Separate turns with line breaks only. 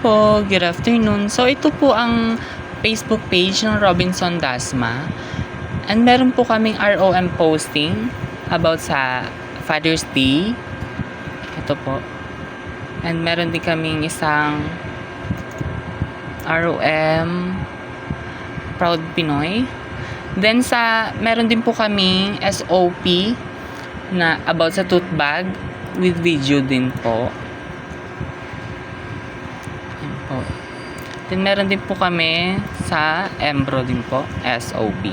po, good afternoon. So ito po ang Facebook page ng Robinson Dasma. And meron po kaming ROM posting about sa Father's Day. Ito po. And meron din kaming isang ROM Proud Pinoy. Then meron din po kaming SOP na about sa tote bag with video din po. Then meron din po kami sa Embro din po, SOP.